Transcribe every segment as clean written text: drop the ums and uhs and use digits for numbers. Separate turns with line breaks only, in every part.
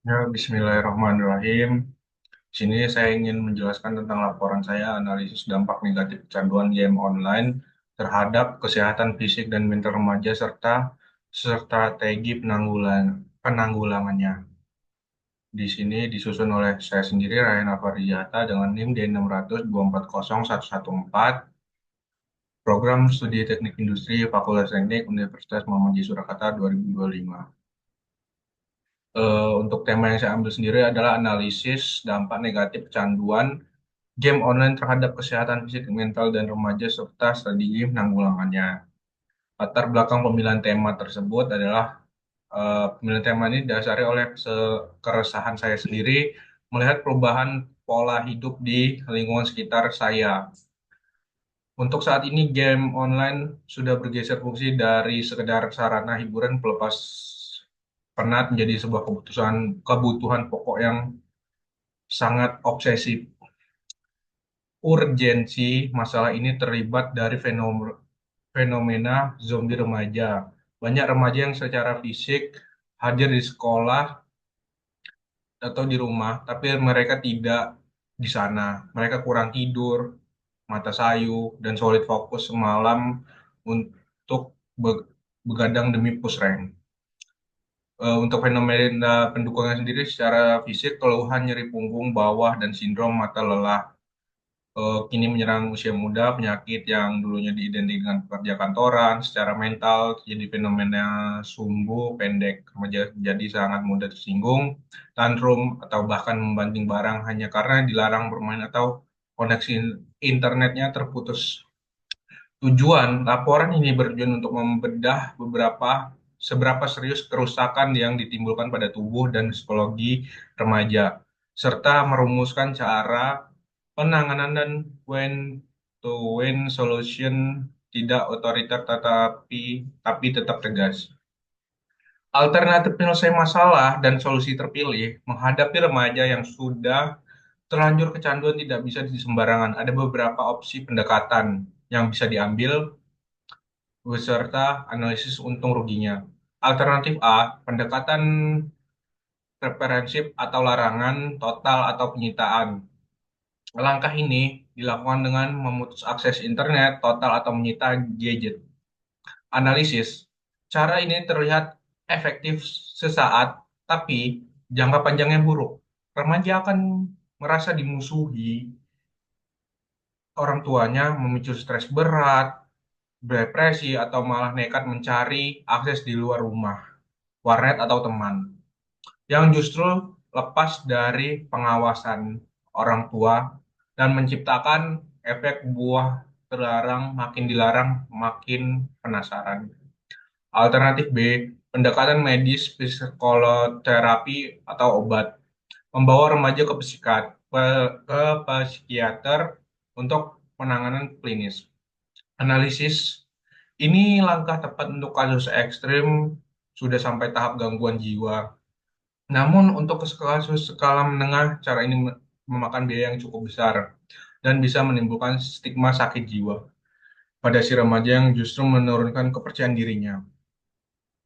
Ya, Bismillahirrahmanirrahim. Di sini saya ingin menjelaskan tentang laporan saya analisis dampak negatif kecanduan game online terhadap kesehatan fisik dan mental remaja serta strategi penanggulangannya. Di sini disusun oleh saya sendiri, Ryan Alfarijata, dengan NIM D602401114, Program Studi Teknik Industri Fakultas Teknik Universitas Muhammadiyah Surakarta 2025. Untuk tema yang saya ambil sendiri adalah analisis dampak negatif kecanduan game online terhadap kesehatan fisik, mental, dan remaja serta strategi penanggulangannya. Latar belakang pemilihan tema tersebut adalah pemilihan tema ini didasari oleh keresahan saya sendiri melihat perubahan pola hidup di lingkungan sekitar saya. Untuk saat ini game online sudah bergeser fungsi dari sekedar sarana hiburan pelepas penat menjadi sebuah kebutuhan pokok yang sangat obsesif. Urgensi masalah ini terlibat dari fenomena zombie remaja. Banyak remaja yang secara fisik hadir di sekolah atau di rumah, tapi mereka tidak di sana. Mereka kurang tidur, mata sayu, dan sulit fokus semalam untuk begadang demi push rank. Untuk fenomena pendukungan sendiri secara fisik, keluhan nyeri punggung bawah dan sindrom mata lelah kini menyerang usia muda, penyakit yang dulunya diidentikan dengan pekerja kantoran, secara mental jadi fenomena sumbu pendek, remaja jadi sangat mudah tersinggung, tantrum atau bahkan membanting barang hanya karena dilarang bermain atau koneksi internetnya terputus. Tujuan laporan ini bertujuan untuk membedah seberapa serius kerusakan yang ditimbulkan pada tubuh dan psikologi remaja, serta merumuskan cara penanganan dan when to win solution tidak otoriter tapi tetap tegas. Alternatif penyelesaian masalah dan solusi terpilih menghadapi remaja yang sudah terlanjur kecanduan tidak bisa disembarangan. Ada beberapa opsi pendekatan yang bisa diambil beserta analisis untung ruginya. Alternatif A, pendekatan preferensif atau larangan total atau penyitaan. Langkah ini dilakukan dengan memutus akses internet total atau menyita gadget. Analisis. Cara ini terlihat efektif sesaat, tapi jangka panjangnya buruk. Remaja akan merasa dimusuhi, orang tuanya memicu stres berat, depresi, atau malah nekat mencari akses di luar rumah, warnet atau teman, yang justru lepas dari pengawasan orang tua dan menciptakan efek buah terlarang, makin dilarang, makin penasaran. Alternatif B, pendekatan medis, psikoterapi, atau obat. Membawa remaja ke psikiater untuk penanganan klinis. Analisis, ini langkah tepat untuk kasus ekstrim sudah sampai tahap gangguan jiwa. Namun untuk kasus skala menengah, cara ini memakan biaya yang cukup besar dan bisa menimbulkan stigma sakit jiwa pada si remaja yang justru menurunkan kepercayaan dirinya.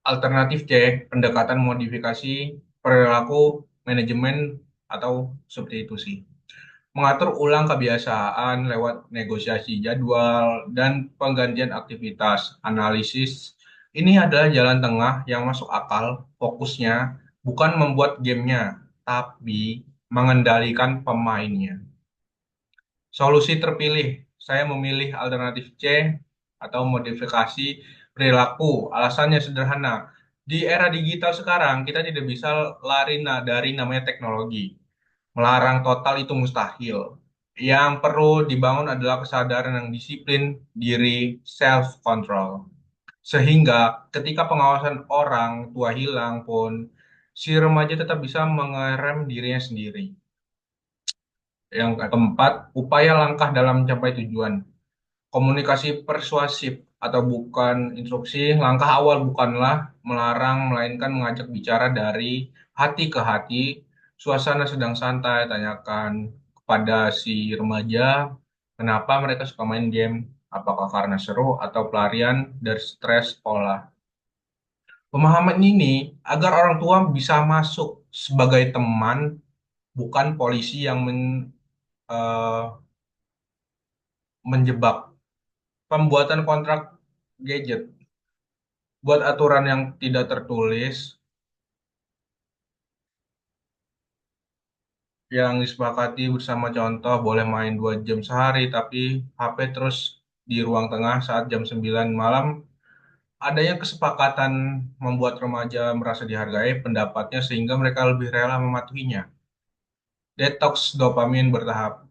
Alternatif C, pendekatan modifikasi perilaku manajemen atau substitusi. Mengatur ulang kebiasaan lewat negosiasi jadwal dan penggantian aktivitas. Analisis ini adalah jalan tengah yang masuk akal, fokusnya bukan membuat gamenya, tapi mengendalikan pemainnya. Solusi terpilih, saya memilih alternatif C atau modifikasi perilaku. Alasannya sederhana. Di era digital sekarang, kita tidak bisa lari dari namanya teknologi. Melarang total itu mustahil. Yang perlu dibangun adalah kesadaran yang disiplin diri, self-control. Sehingga ketika pengawasan orang tua hilang pun, si remaja tetap bisa mengerem dirinya sendiri. Yang keempat, upaya langkah dalam mencapai tujuan. Komunikasi persuasif atau bukan instruksi, langkah awal bukanlah melarang, melainkan mengajak bicara dari hati ke hati. Suasana sedang santai, tanyakan kepada si remaja, kenapa mereka suka main game, apakah karena seru atau pelarian dari stres sekolah. Pemahaman ini agar orang tua bisa masuk sebagai teman, bukan polisi yang eh, menjebak. Pembuatan kontrak gadget, buat aturan yang tidak tertulis, yang disepakati bersama, contoh boleh main 2 jam sehari, tapi HP terus di ruang tengah saat jam 9 malam. Adanya kesepakatan membuat remaja merasa dihargai pendapatnya sehingga mereka lebih rela mematuhinya. Detox dopamin bertahap.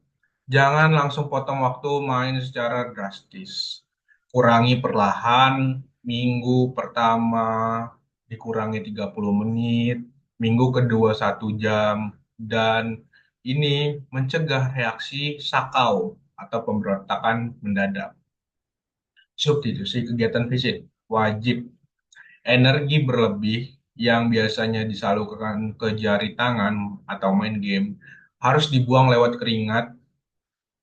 Jangan langsung potong waktu main secara drastis. Kurangi perlahan, minggu pertama dikurangi 30 menit, minggu kedua 1 jam, dan ini mencegah reaksi sakau atau pemberontakan mendadak. Substitusi kegiatan fisik wajib. Energi berlebih yang biasanya disalurkan ke jari tangan atau main game harus dibuang lewat keringat.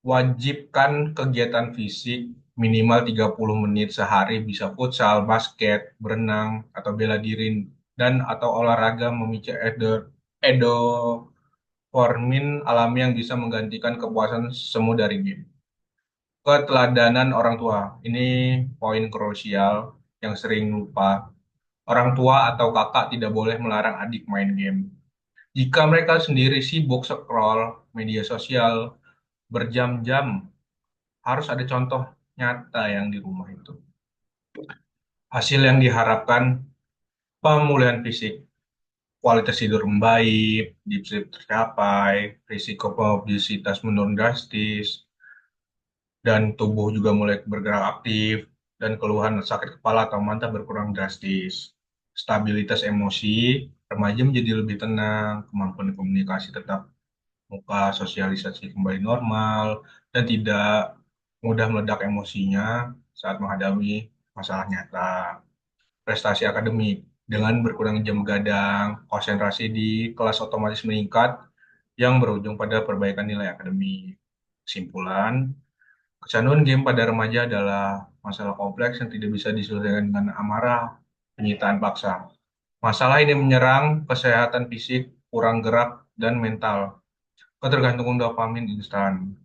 Wajibkan kegiatan fisik minimal 30 menit sehari, bisa futsal, basket, berenang, atau bela diri, dan atau olahraga memicu endorfin alami yang bisa menggantikan kepuasan semu dari game. Keteladanan orang tua. Ini poin krusial yang sering lupa. Orang tua atau kakak tidak boleh melarang adik main game. Jika mereka sendiri sibuk scroll media sosial berjam-jam, harus ada contoh nyata yang di rumah itu. Hasil yang diharapkan, pemulihan fisik, kualitas tidur membaik, deep sleep tercapai, risiko obesitas menurun drastis, dan tubuh juga mulai bergerak aktif, dan keluhan sakit kepala atau mata berkurang drastis. Stabilitas emosi, remaja menjadi lebih tenang, kemampuan komunikasi tetap muka, sosialisasi kembali normal, dan tidak mudah meledak emosinya saat menghadapi masalah nyata. Prestasi akademik, dengan berkurang jam gadang, konsentrasi di kelas otomatis meningkat yang berujung pada perbaikan nilai akademik. Kesimpulan, kecanduan game pada remaja adalah masalah kompleks yang tidak bisa diselesaikan dengan amarah, penyitaan paksa. Masalah ini menyerang kesehatan fisik, kurang gerak, dan mental. Ketergantungan dopamin instan.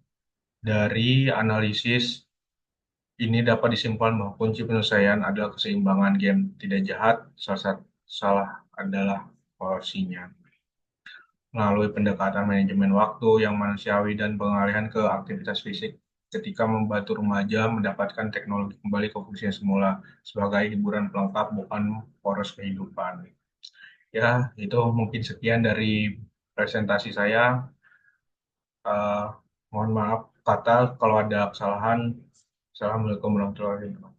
Dari analisis ini dapat disimpulkan bahwa kunci penyelesaian adalah keseimbangan game. Tidak jahat, salah adalah porsinya. Melalui pendekatan manajemen waktu yang manusiawi dan pengalihan ke aktivitas fisik, ketika membantu remaja mendapatkan teknologi kembali ke fungsinya semula sebagai hiburan pelengkap, bukan poros kehidupan. Ya, itu mungkin sekian dari presentasi saya. Eh, Mohon maaf kata kalau ada kesalahan. Assalamualaikum warahmatullahi wabarakatuh.